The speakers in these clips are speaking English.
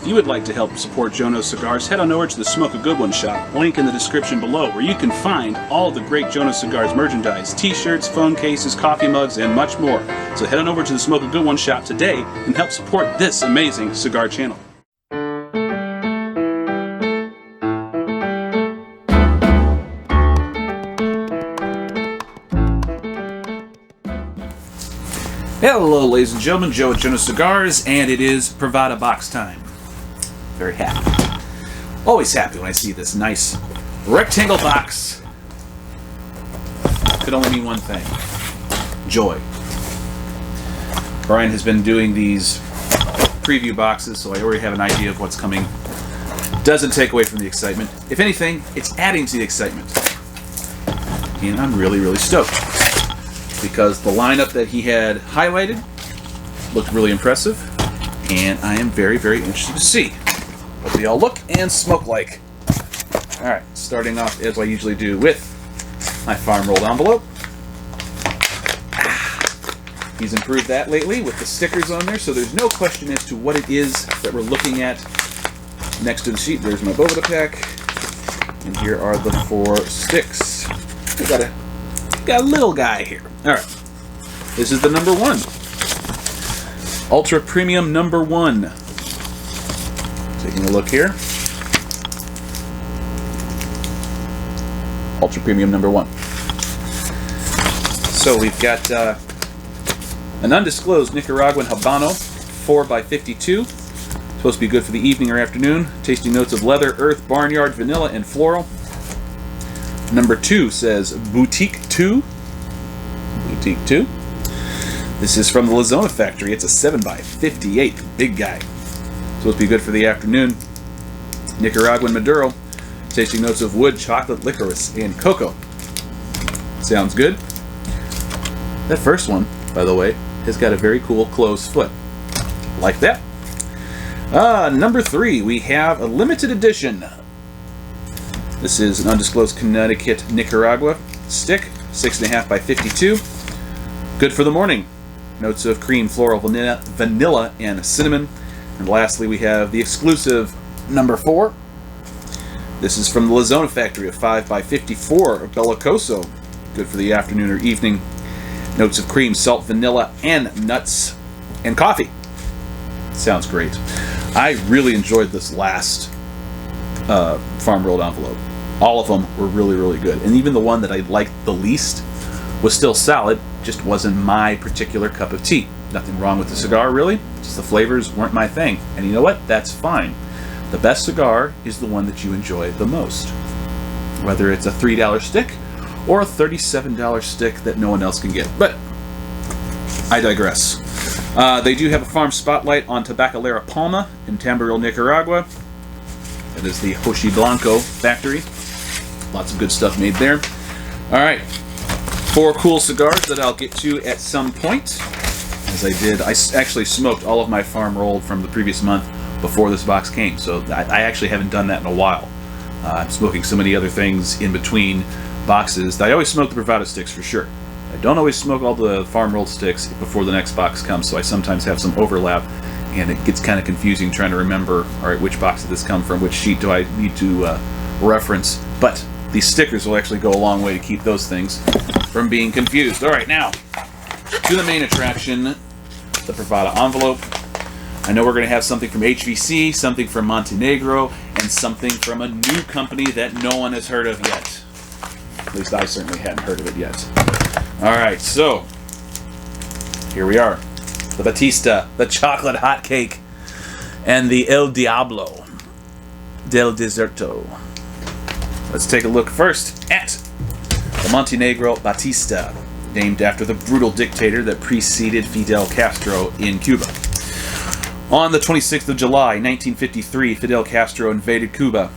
If you would like to help support Jonose Cigars, head on over to the Smoke a Good One shop, link in the description below, where you can find all the great Jonose Cigars merchandise, t-shirts, phone cases, coffee mugs, and much more. So head on over to the Smoke a Good One shop today and help support this amazing cigar channel. Hello ladies and gentlemen, Joe at Jonose Cigars, and it is Privada box time. Very happy. Always happy when I see this nice rectangle box. Could only mean one thing. Joy. Brian has been doing these preview boxes, so I already have an idea of what's coming. Doesn't take away from the excitement. If anything, it's adding to the excitement. And I'm really, really stoked, because the lineup that he had highlighted looked really impressive, and I am very, very interested to see what they all look and smoke like. Alright, starting off as I usually do with my farm rolled envelope. He's improved that lately with the stickers on there, so there's no question as to what it is that we're looking at next to the sheet. There's my Boveda pack, and here are the 4 sticks. We got a little guy here. Alright, this is the number 1. Ultra Premium number 1. Taking a look here. Ultra Premium number 1. So we've got an undisclosed Nicaraguan Habano, 4x52. Supposed to be good for the evening or afternoon. Tasting notes of leather, earth, barnyard, vanilla, and floral. Number 2 says Boutique 2. Boutique 2. This is from the Lizona factory. It's a 7x58. Big guy. Supposed to be good for the afternoon. Nicaraguan Maduro. Tasting notes of wood, chocolate, licorice, and cocoa. Sounds good. That first one, by the way, has got a very cool closed foot. Like that. Number 3, we have a limited edition. This is an undisclosed Connecticut Nicaragua stick, 6.5x52. Good for the morning. Notes of cream, floral, vanilla, and cinnamon. And lastly, we have the exclusive number 4. This is from the Lizona factory, a 5x54 Bellicoso. Good for the afternoon or evening. Notes of cream, salt, vanilla, and nuts, and coffee. Sounds great. I really enjoyed this last farm rolled envelope. All of them were really, really good. And even the one that I liked the least was still solid, just wasn't my particular cup of tea. Nothing wrong with the cigar, really. Just the flavors weren't my thing. And you know what? That's fine. The best cigar is the one that you enjoy the most. Whether it's a $3 stick or a $37 stick that no one else can get. But I digress. They do have a farm spotlight on Tabacalera Palma in Tamboril, Nicaragua. That is the Hoshi Blanco factory. Lots of good stuff made there. Alright. 4 cool cigars that I'll get to at some point. As I did, I actually smoked all of my farm rolled from the previous month before this box came, so I actually haven't done that in a while. I'm smoking so many other things in between boxes. I always smoke the Privada sticks for sure. I don't always smoke all the farm rolled sticks before the next box comes, so I sometimes have some overlap, and it gets kind of confusing trying to remember, alright, which box did this come from, which sheet do I need to reference. But these stickers will actually go a long way to keep those things from being confused. Alright, now, to the main attraction, the Privada envelope. I know we're going to have something from HVC, something from Montenegro, and something from a new company that no one has heard of yet. At least I certainly hadn't heard of it yet. Alright, so, here we are. The Batista, the chocolate hot cake, and the El Diablo del Deserto. Let's take a look first at the Montenegro Batista, named after the brutal dictator that preceded Fidel Castro in Cuba. On the 26th of July, 1953, Fidel Castro invaded Cuba.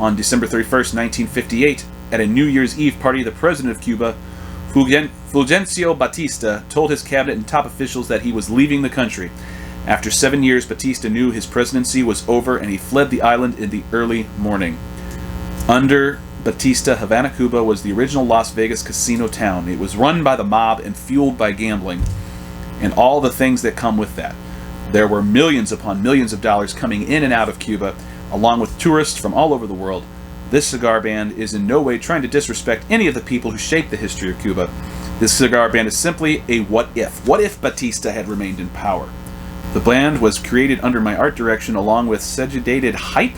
On December 31st, 1958, at a New Year's Eve party, the president of Cuba, Fulgencio Batista, told his cabinet and top officials that he was leaving the country. After 7 years, Batista knew his presidency was over, and he fled the island in the early morning. Under Batista, Havana, Cuba was the original Las Vegas casino town. It was run by the mob and fueled by gambling, and all the things that come with that. There were millions upon millions of dollars coming in and out of Cuba, along with tourists from all over the world. This cigar band is in no way trying to disrespect any of the people who shaped the history of Cuba. This cigar band is simply a what if. What if Batista had remained in power? The band was created under my art direction along with sedated hype.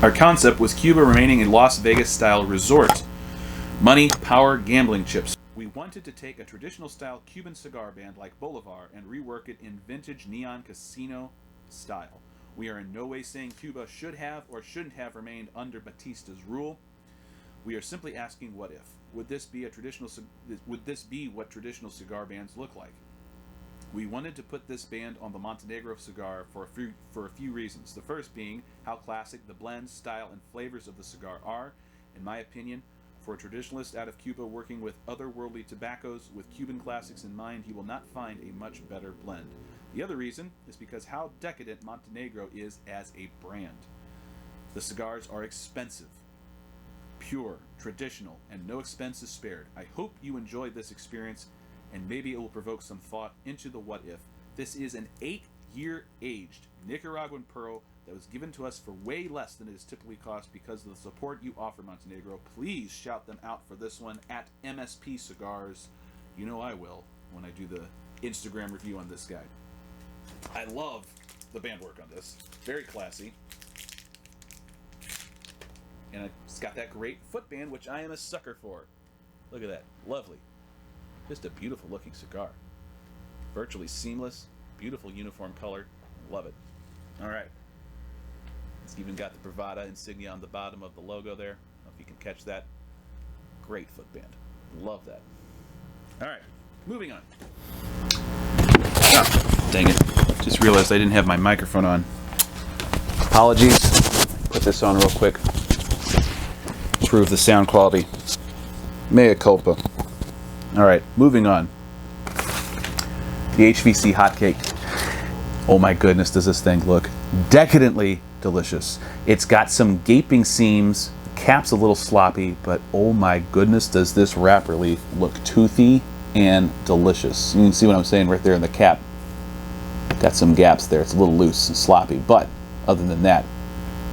Our concept was Cuba remaining a Las Vegas-style resort. Money, power, gambling chips. We wanted to take a traditional-style Cuban cigar band like Bolivar and rework it in vintage neon casino style. We are in no way saying Cuba should have or shouldn't have remained under Batista's rule. We are simply asking what if. Would this be what traditional cigar bands look like? We wanted to put this band on the Montenegro cigar for a few reasons. The first being how classic the blend, style, and flavors of the cigar are. In my opinion, for a traditionalist out of Cuba working with otherworldly tobaccos with Cuban classics in mind, he will not find a much better blend. The other reason is because how decadent Montenegro is as a brand. The cigars are expensive, pure, traditional, and no expense is spared. I hope you enjoyed this experience, and maybe it will provoke some thought into the what if. This is an 8-year aged Nicaraguan Pearl that was given to us for way less than it is typically cost because of the support you offer, Montenegro. Please shout them out for this one at MSP Cigars. You know I will when I do the Instagram review on this guy. I love the band work on this. Very classy. And it's got that great foot band, which I am a sucker for. Look at that. Lovely. Just a beautiful looking cigar. Virtually seamless. Beautiful uniform color. Love it. Alright. It's even got the Privada insignia on the bottom of the logo there. I don't know if you can catch that. Great foot band. Love that. Alright. Moving on. Oh, dang it. Just realized I didn't have my microphone on. Apologies. Put this on real quick. Improve the sound quality. Mea culpa. Alright, moving on. The HVC Hot Cake. Oh my goodness, does this thing look decadently delicious. It's got some gaping seams, the cap's a little sloppy, but oh my goodness, does this wrapper leaf look toothy and delicious. You can see what I'm saying right there in the cap. Got some gaps there. It's a little loose and sloppy, but other than that,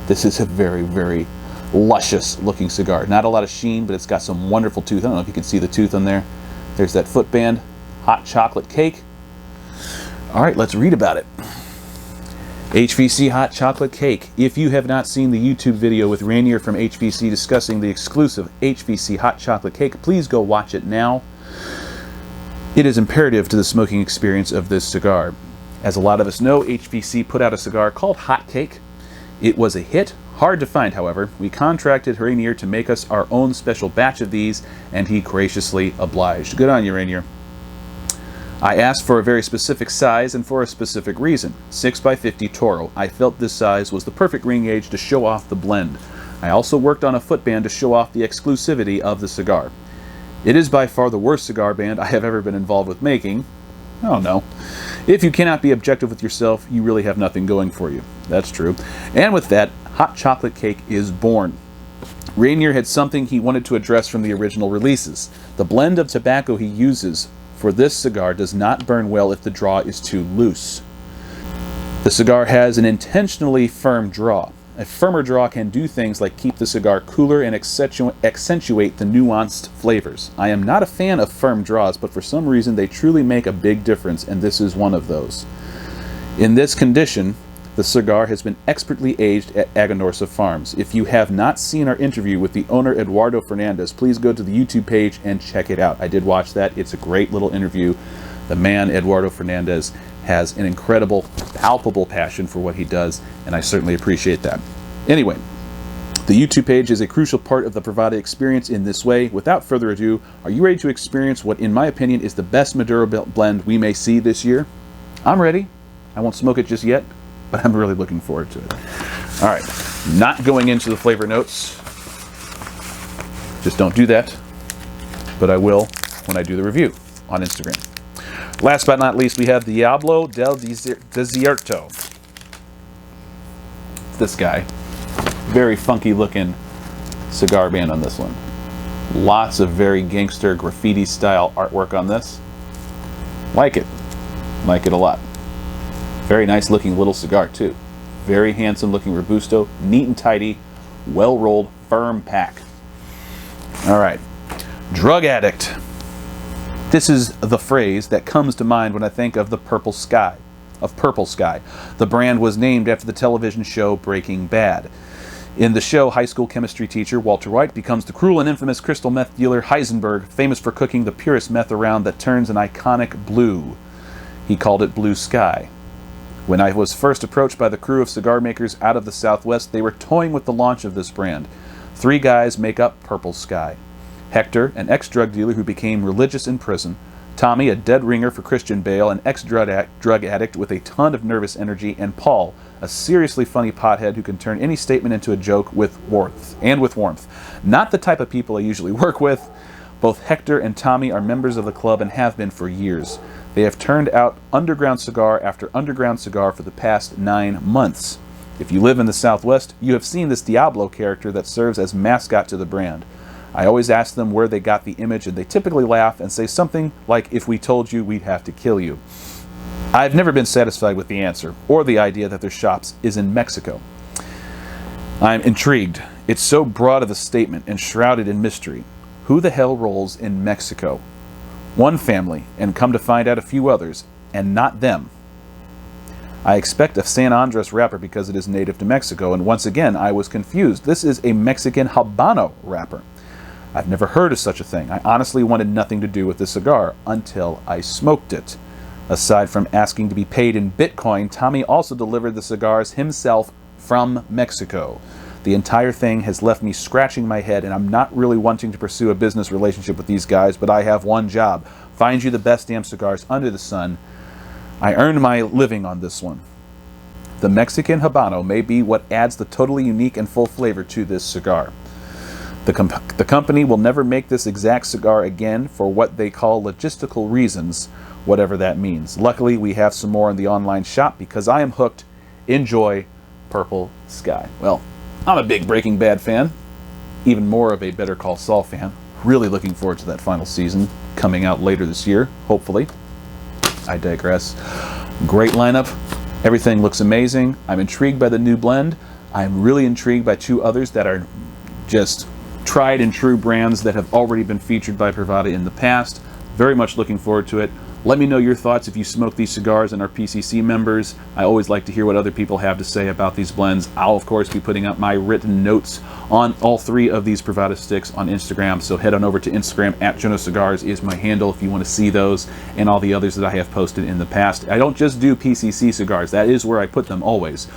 this is a very, very luscious looking cigar. Not a lot of sheen, but it's got some wonderful tooth. I don't know if you can see the tooth on there. There's that foot band. Hot chocolate cake. All right, let's read about it. HVC Hot Chocolate Cake. If you have not seen the YouTube video with Rainier from HVC discussing the exclusive HVC Hot Chocolate Cake, please go watch it now. It is imperative to the smoking experience of this cigar. As a lot of us know, HVC put out a cigar called Hot Cake. It was a hit, hard to find however. We contracted Rainier to make us our own special batch of these, and he graciously obliged. Good on you, Rainier. I asked for a very specific size and for a specific reason. 6x50 Toro. I felt this size was the perfect ring gauge to show off the blend. I also worked on a footband to show off the exclusivity of the cigar. It is by far the worst cigar band I have ever been involved with making. Oh no. If you cannot be objective with yourself, you really have nothing going for you. That's true. And with that, Hot Chocolate Cake is born. Rainier had something he wanted to address from the original releases. The blend of tobacco he uses for this cigar does not burn well if the draw is too loose. The cigar has an intentionally firm draw. A firmer draw can do things like keep the cigar cooler and accentuate the nuanced flavors. I am not a fan of firm draws, but for some reason they truly make a big difference, and this is one of those. In this condition, the cigar has been expertly aged at Aganorsa Farms. If you have not seen our interview with the owner Eduardo Fernandez, please go to the YouTube page and check it out. I did watch that. It's a great little interview. The man, Eduardo Fernandez, has an incredible, palpable passion for what he does, and I certainly appreciate that. Anyway, the YouTube page is a crucial part of the Privada experience in this way. Without further ado, are you ready to experience what, in my opinion, is the best Maduro blend we may see this year? I'm ready. I won't smoke it just yet, but I'm really looking forward to it. All right, not going into the flavor notes. Just don't do that, but I will when I do the review on Instagram. Last but not least, we have Diablo del Desierto. This guy. Very funky looking cigar band on this one. Lots of very gangster graffiti style artwork on this. Like it. Like it a lot. Very nice looking little cigar too. Very handsome looking Robusto, neat and tidy, well rolled, firm pack. All right, drug addict. This is the phrase that comes to mind when I think of the Purple Sky. The brand was named after the television show Breaking Bad. In the show, high school chemistry teacher Walter White becomes the cruel and infamous crystal meth dealer Heisenberg, famous for cooking the purest meth around that turns an iconic blue. He called it Blue Sky. When I was first approached by the crew of cigar makers out of the Southwest, they were toying with the launch of this brand. 3 guys make up Purple Sky. Hector, an ex-drug dealer who became religious in prison. Tommy, a dead ringer for Christian Bale, an ex-drug addict with a ton of nervous energy. And Paul, a seriously funny pothead who can turn any statement into a joke with warmth. Not the type of people I usually work with. Both Hector and Tommy are members of the club and have been for years. They have turned out underground cigar after underground cigar for the past 9 months. If you live in the Southwest, you have seen this Diablo character that serves as mascot to the brand. I always ask them where they got the image, and they typically laugh and say something like, "If we told you, we'd have to kill you." I've never been satisfied with the answer, or the idea that their shops is in Mexico. I'm intrigued. It's so broad of a statement and shrouded in mystery. Who the hell rolls in Mexico? One family, and come to find out a few others, and not them. I expect a San Andres wrapper because it is native to Mexico, and once again I was confused. This is a Mexican Habano wrapper. I've never heard of such a thing. I honestly wanted nothing to do with the cigar until I smoked it. Aside from asking to be paid in Bitcoin, Tommy also delivered the cigars himself from Mexico. The entire thing has left me scratching my head, and I'm not really wanting to pursue a business relationship with these guys, but I have one job. Find you the best damn cigars under the sun. I earned my living on this one. The Mexican Habano may be what adds the totally unique and full flavor to this cigar. The company will never make this exact cigar again for what they call logistical reasons, whatever that means. Luckily, we have some more in the online shop because I am hooked. Enjoy, Purple Sky. Well, I'm a big Breaking Bad fan, even more of a Better Call Saul fan. Really looking forward to that final season coming out later this year, hopefully. I digress. Great lineup. Everything looks amazing. I'm intrigued by the new blend. I'm really intrigued by 2 others that are just tried and true brands that have already been featured by Privada in the past. Very much looking forward to it. Let me know your thoughts if you smoke these cigars and are PCC members. I always like to hear what other people have to say about these blends. I'll, of course, be putting up my written notes on all 3 of these Privada sticks on Instagram, so head on over to Instagram. @Jonose Cigars is my handle if you want to see those and all the others that I have posted in the past. I don't just do PCC cigars. That is where I put them always.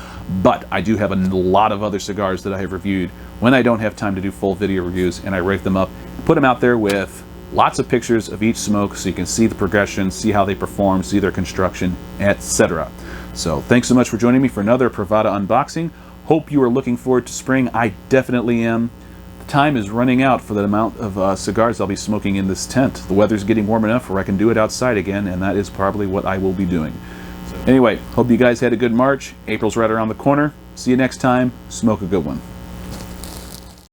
But I do have a lot of other cigars that I have reviewed when I don't have time to do full video reviews, and I rate them up, put them out there with lots of pictures of each smoke so you can see the progression, see how they perform, see their construction, etc. So thanks so much for joining me for another Privada unboxing. Hope you are looking forward to spring. I definitely am. The time is running out for the amount of cigars I'll be smoking in this tent. The weather's getting warm enough where I can do it outside again, and that is probably what I will be doing. So anyway, hope you guys had a good March. April's right around the corner. See you next time. Smoke a good one.